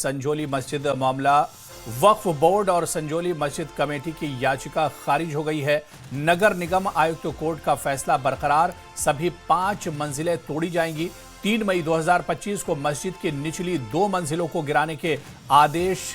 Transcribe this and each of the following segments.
संजौली मस्जिद मामला। वक्फ बोर्ड और संजौली मस्जिद कमेटी की याचिका खारिज हो गई है। नगर निगम आयुक्त कोर्ट का फैसला बरकरार, सभी 5 मंजिलें तोड़ी जाएंगी। 3 मई 2025 को मस्जिद की निचली 2 मंजिलों को गिराने के आदेश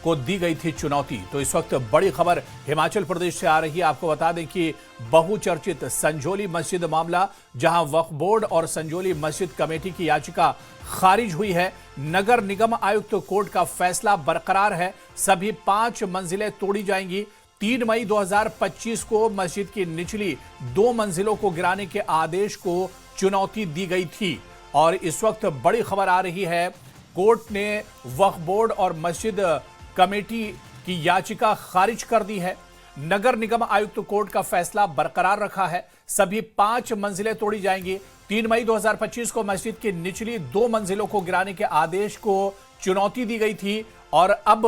को दी गई थी चुनौती। तो इस वक्त बड़ी खबर हिमाचल प्रदेश से आ रही है। आपको बता दें कि बहुचर्चित संजौली मस्जिद मामला, जहां वक्फ बोर्ड और संजौली मस्जिद कमेटी की याचिका खारिज हुई है। नगर निगम आयुक्त कोर्ट का फैसला बरकरार है, सभी 5 मंजिलें तोड़ी जाएंगी। 3 मई 2025 को मस्जिद की निचली 2 मंजिलों को गिराने के आदेश को चुनौती दी गई थी। और इस वक्त बड़ी खबर आ रही है, कोर्ट ने वक्फ बोर्ड और मस्जिद कमेटी की याचिका खारिज कर दी है। नगर निगम आयुक्त कोर्ट का फैसला बरकरार रखा है, सभी 5 मंजिलें तोड़ी जाएंगी। 3 मई 2025 को मस्जिद की निचली 2 मंजिलों को गिराने के आदेश को चुनौती दी गई थी और अब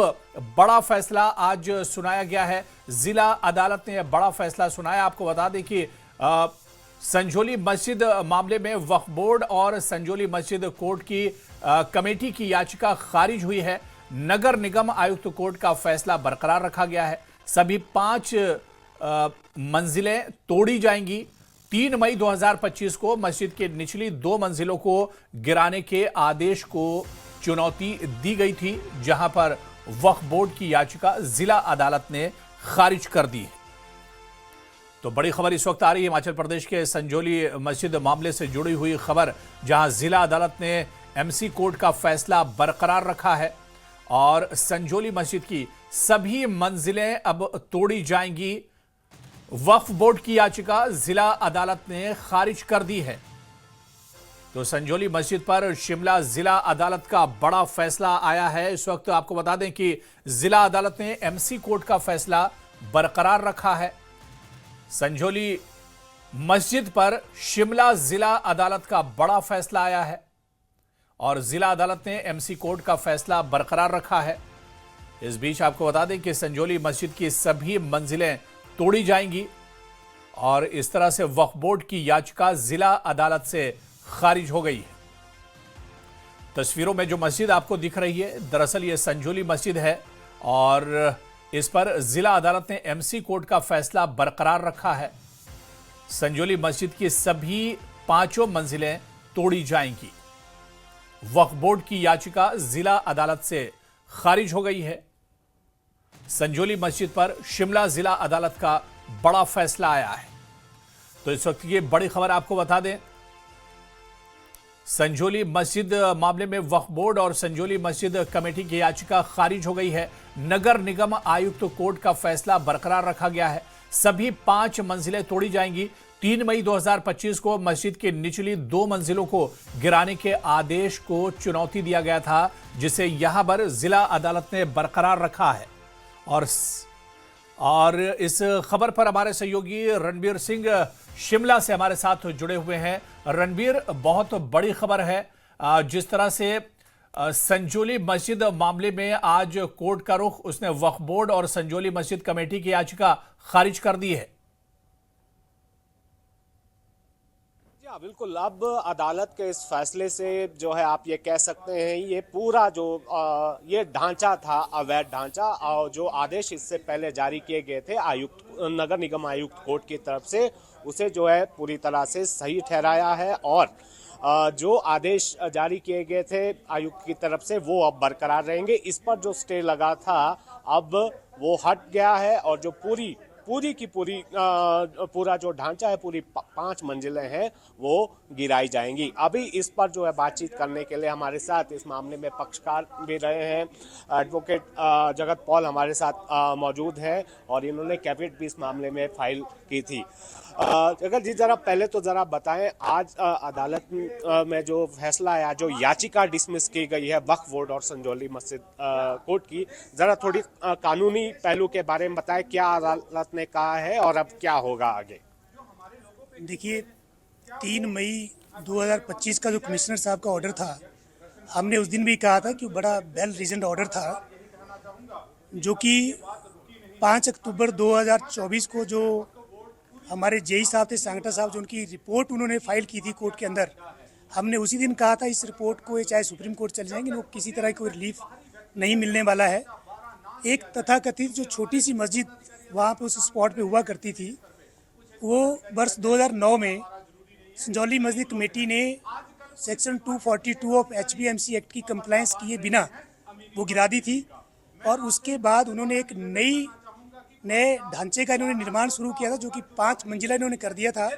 बड़ा फैसला आज सुनाया गया है। जिला अदालत ने बड़ा फैसला सुनाया। आपको बता दें कि संजौली मस्जिद मामले में वक्फ बोर्ड और संजौली मस्जिद कोर्ट की कमेटी की याचिका खारिज हुई है। नगर निगम आयुक्त कोर्ट का फैसला बरकरार रखा गया है, सभी 5 मंजिलें तोड़ी जाएंगी। 3 मई 2025 को मस्जिद के निचली 2 मंजिलों को गिराने के आदेश को चुनौती दी गई थी, जहां पर वक्फ बोर्ड की याचिका जिला अदालत ने खारिज कर दी है। तो बड़ी खबर इस वक्त आ रही है हिमाचल प्रदेश के संजौली मस्जिद मामले से जुड़ी हुई खबर, जहां जिला अदालत ने एमसी कोर्ट का फैसला बरकरार रखा है और संजौली मस्जिद की सभी मंजिलें अब तोड़ी जाएंगी। वक्फ बोर्ड की याचिका जिला अदालत ने खारिज कर दी है। तो संजौली मस्जिद पर शिमला जिला अदालत का बड़ा फैसला आया है। इस वक्त आपको बता दें कि जिला अदालत ने एमसी कोर्ट का फैसला बरकरार रखा है। संजौली मस्जिद पर शिमला जिला अदालत का बड़ा फैसला आया है और जिला अदालत ने एमसी कोर्ट का फैसला बरकरार रखा है। इस बीच आपको बता दें कि संजौली मस्जिद की सभी मंजिलें तोड़ी जाएंगी और इस तरह से वक्फ बोर्ड की याचिका जिला अदालत से खारिज हो गई है। तस्वीरों में जो मस्जिद आपको दिख रही है, दरअसल ये संजौली मस्जिद है और इस पर जिला अदालत ने एमसी कोर्ट का फैसला बरकरार रखा है। संजौली मस्जिद की सभी 5 मंजिलें तोड़ी जाएंगी। वक्फ बोर्ड की याचिका जिला अदालत से खारिज हो गई है। संजौली मस्जिद पर शिमला जिला अदालत का बड़ा फैसला आया है। तो इस वक्त ये बड़ी खबर आपको बता दें, संजौली मस्जिद मामले में वक्फ बोर्ड और संजौली मस्जिद कमेटी की याचिका खारिज हो गई है। नगर निगम आयुक्त कोर्ट का फैसला बरकरार रखा गया है, सभी 5 मंजिलें तोड़ी जाएंगी। 3 मई 2025 को मस्जिद की निचली 2 मंजिलों को गिराने के आदेश को चुनौती दिया गया था, जिसे यहां पर जिला अदालत ने बरकरार रखा है। और इस खबर पर हमारे सहयोगी रणबीर सिंह शिमला से हमारे साथ जुड़े हुए हैं। रणबीर, बहुत बड़ी खबर है, जिस तरह से संजौली मस्जिद मामले में आज कोर्ट का रुख, उसने वक्फ बोर्ड और संजौली मस्जिद कमेटी की याचिका खारिज कर दी है। बिल्कुल, अब अदालत के इस फैसले से जो है आप ये कह सकते हैं, ये पूरा जो ये ढांचा था, अवैध ढांचा, और जो आदेश इससे पहले जारी किए गए थे आयुक्त, नगर निगम आयुक्त कोर्ट की तरफ से, उसे जो है पूरी तरह से सही ठहराया है। और जो आदेश जारी किए गए थे आयुक्त की तरफ से, वो अब बरकरार रहेंगे। इस पर जो स्टे लगा था अब वो हट गया है और जो पूरी की पूरी पूरा जो ढांचा है, पूरी 5 मंजिलें हैं, वो गिराई जाएंगी। अभी इस पर जो है बातचीत करने के लिए हमारे साथ इस मामले में पक्षकार भी रहे हैं एडवोकेट जगत पॉल हमारे साथ मौजूद हैं और इन्होंने कैविट भी इस मामले में फाइल की थी। जगत जी, जरा पहले तो जरा बताएं, आज अदालत में जो फैसला आया, जो याचिका डिसमिस की गई है वक्फ बोर्ड और संजौली मस्जिद कोर्ट की, जरा थोड़ी कानूनी पहलू के बारे में बताएं, क्या अदालत ने कहा है और अब क्या होगा आगे। देखिए, 3 मई 2025 का जो कमिश्नर साहब का ऑर्डर था, हमने उस दिन भी कहा था कि बड़ा वेल रीजन्ड ऑर्डर था, जो कि 5 अक्टूबर 2024 को जो हमारे जेई साहब थे, सांगटा साहब, जो उनकी रिपोर्ट उन्होंने फाइल की थी कोर्ट के अंदर, हमने उसी दिन कहा था इस रिपोर्ट को चाहे सुप्रीम कोर्ट चले जाएंगे, वो किसी तरह की कोई रिलीफ नहीं मिलने वाला है। एक तथाकथित जो छोटी सी मस्जिद वहाँ पे उस स्पॉट पे हुआ करती थी, वो वर्ष 2009 में संजौली मस्जिद कमेटी ने सेक्शन 242 ऑफ HPMC एक्ट की कंप्लायंस किए बिना वो गिरा दी थी। और उसके बाद उन्होंने एक नए ढांचे का इन्होंने निर्माण शुरू किया था, जो कि 5 मंजिला इन्होंने कर दिया था।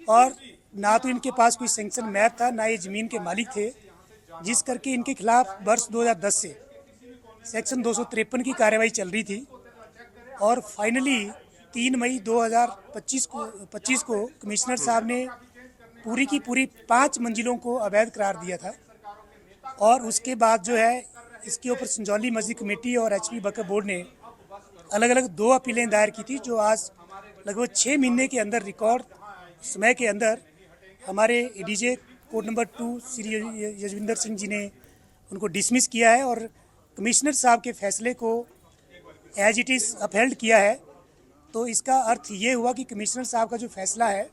और ना तो इनके पास कोई सैंक्शन मैप था, ना ये ज़मीन के मालिक थे, जिस करके इनके खिलाफ वर्ष 2010 से सेक्शन 253 की कार्रवाई चल रही थी। और फाइनली 3 मई 2025 को कमिश्नर साहब ने पूरी की पूरी 5 मंजिलों को अवैध करार दिया था। और उसके बाद जो है इसके ऊपर संजौली मस्जिद कमेटी और HP वक्फ बोर्ड ने अलग अलग 2 अपीलें दायर की थी, जो आज लगभग 6 महीने के अंदर रिकॉर्ड समय के अंदर हमारे ADJ court number 2 Shri Yajvinder Singh ji ने उनको डिसमिस किया है और कमिश्नर साहब के फैसले को एज इट इज़ अपहेल्ड किया है। तो इसका अर्थ ये हुआ कि कमिश्नर साहब का जो फैसला है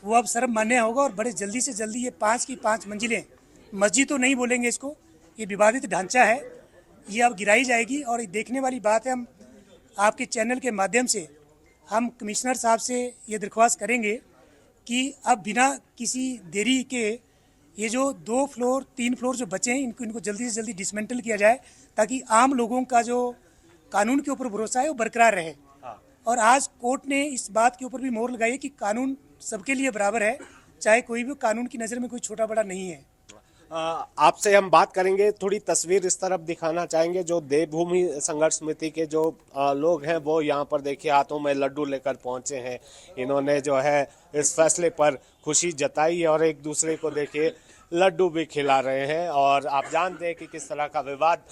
वो अब सर्वमान्य होगा और बड़े जल्दी से जल्दी ये 5 की 5 मंजिलें, मस्जिद तो नहीं बोलेंगे इसको, ये विवादित ढांचा है, ये अब गिराई जाएगी। और ये देखने वाली बात है, हम आपके चैनल के माध्यम से हम कमिश्नर साहब से ये दरख्वास्त करेंगे कि अब बिना किसी देरी के ये जो 2 फ्लोर 3 फ्लोर जो बचे हैं इनको जल्दी से जल्दी डिसमेंटल किया जाए, ताकि आम लोगों का जो कानून के ऊपर भरोसा है वो बरकरार रहे। और आज कोर्ट ने इस बात के ऊपर भी मोहर लगाई है कि कानून सबके लिए बराबर है, चाहे कोई भी कानून की नज़र में कोई छोटा बड़ा नहीं है। आपसे हम बात करेंगे, थोड़ी तस्वीर इस तरफ दिखाना चाहेंगे। जो देवभूमि संघर्ष समिति के जो लोग हैं वो यहाँ पर देखिए हाथों में लड्डू लेकर पहुँचे हैं। इन्होंने जो है इस फैसले पर खुशी जताई है और एक दूसरे को देखिए लड्डू भी खिला रहे हैं। और आप जानते हैं कि किस तरह का विवाद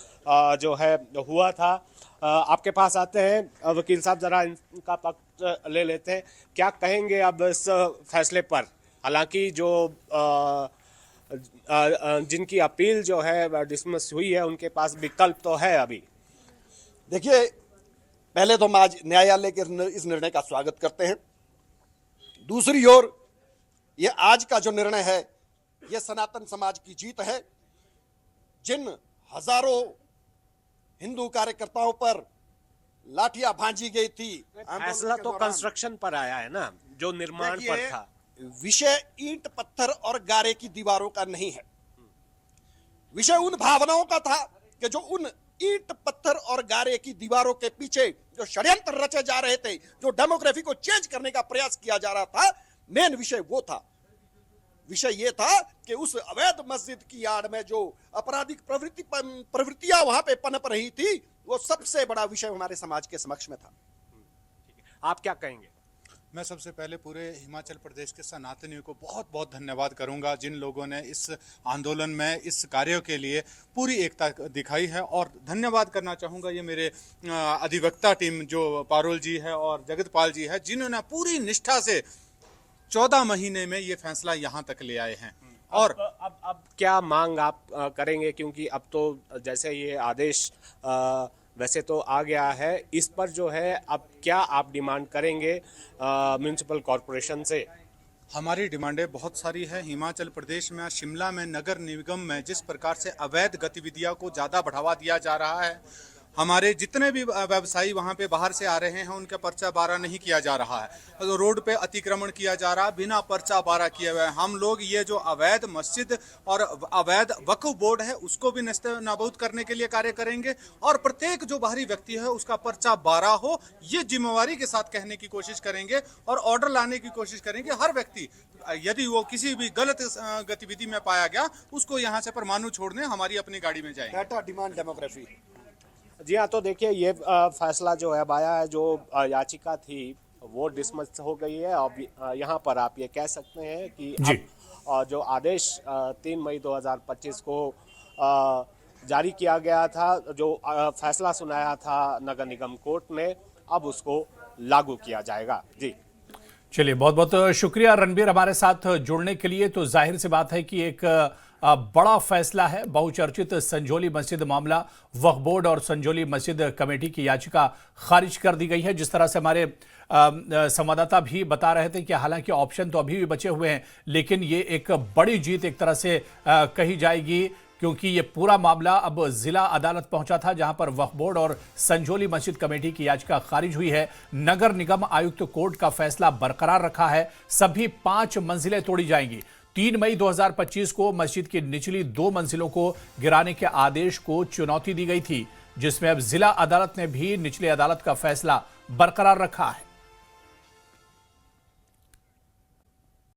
जो है हुआ था। आपके पास आते हैं वकील साहब, जरा इनका पक्ष ले लेते हैं। क्या कहेंगे अब इस फैसले पर? हालांकि जो जिनकी अपील जो है डिसमिस हुई है उनके पास विकल्प तो है अभी। देखिए, पहले तो हम आज न्यायालय के इस निर्णय का स्वागत करते हैं। दूसरी ओर ये आज का जो निर्णय है ये सनातन समाज की जीत है। जिन हजारों हिंदू कार्यकर्ताओं पर लाठियां भांजी गई थी, फैसला तो कंस्ट्रक्शन पर आया है ना, जो निर्माण पर था। विषय ईंट पत्थर और गारे की दीवारों का नहीं है। विषय उन भावनाओं का था कि जो उन ईंट पत्थर और गारे की दीवारों के पीछे जो षड्यंत्र रचे जा रहे थे, जो डेमोग्राफी को चेंज करने का प्रयास किया जा रहा था, मेन विषय वो था। विषय ये था कि उस अवैध मस्जिद की आड़ में जो आपराधिक प्रवृत्तियां वहां पे पनप रही थी, वो सबसे बड़ा विषय हमारे समाज के समक्ष में था। आप क्या कहेंगे? मैं सबसे पहले पूरे हिमाचल प्रदेश के सनातनियों को बहुत बहुत धन्यवाद करूंगा, जिन लोगों ने इस आंदोलन में इस कार्य के लिए पूरी एकता दिखाई है। और धन्यवाद करना चाहूँगा ये मेरे अधिवक्ता टीम जो पारुल जी है और जगतपाल जी है, जिन्होंने पूरी निष्ठा से 14 महीने में ये फैसला यहाँ तक ले आए हैं। और अब क्या मांग आप करेंगे? क्योंकि अब तो जैसे ये आदेश वैसे तो आ गया है, इस पर जो है अब क्या आप डिमांड करेंगे म्युनिसिपल कॉरपोरेशन से? हमारी डिमांडें बहुत सारी है। हिमाचल प्रदेश में, शिमला में, नगर निगम में जिस प्रकार से अवैध गतिविधियों को ज़्यादा बढ़ावा दिया जा रहा है, हमारे जितने भी व्यवसायी वहाँ पे बाहर से आ रहे हैं उनका पर्चा 12 नहीं किया जा रहा है। तो रोड पे अतिक्रमण किया जा रहा है बिना पर्चा 12 किए हुए। हम लोग ये जो अवैध मस्जिद और अवैध वक्फ बोर्ड है उसको भी नाबूद करने के लिए कार्य करेंगे। और प्रत्येक जो बाहरी व्यक्ति है उसका पर्चा 12 हो, ये जिम्मेवारी के साथ कहने की कोशिश करेंगे और ऑर्डर लाने की कोशिश करेंगे। हर व्यक्ति यदि वो किसी भी गलत गतिविधि में पाया गया उसको यहाँ से परमाणु छोड़ने हमारी अपनी गाड़ी में जाएंगे। Data demand demography. जी हाँ, तो देखिए ये फैसला जो है अब आया है। जो याचिका थी वो डिसमिस हो गई है। अब यहाँ पर आप ये कह सकते हैं कि अब जो आदेश 3 मई 2025 को जारी किया गया था, जो फैसला सुनाया था नगर निगम कोर्ट ने, अब उसको लागू किया जाएगा। जी चलिए, बहुत बहुत शुक्रिया रणबीर हमारे साथ जुड़ने के लिए। तो जाहिर सी बात है कि एक बड़ा फैसला है। बहुचर्चित संजौली मस्जिद मामला, वक्फ बोर्ड और संजौली मस्जिद कमेटी की याचिका खारिज कर दी गई है। जिस तरह से हमारे संवाददाता भी बता रहे थे कि हालांकि ऑप्शन तो अभी भी बचे हुए हैं, लेकिन ये एक बड़ी जीत एक तरह से कही जाएगी, क्योंकि ये पूरा मामला अब जिला अदालत पहुंचा था, जहां पर वक्फ बोर्ड और संजोली मस्जिद कमेटी की याचिका खारिज हुई है। नगर निगम आयुक्त कोर्ट का फैसला बरकरार रखा है, सभी 5 मंजिलें तोड़ी जाएंगी। 3 मई 2025 को मस्जिद की निचली 2 मंजिलों को गिराने के आदेश को चुनौती दी गई थी, जिसमें अब जिला अदालत ने भी निचली अदालत का फैसला बरकरार रखा है।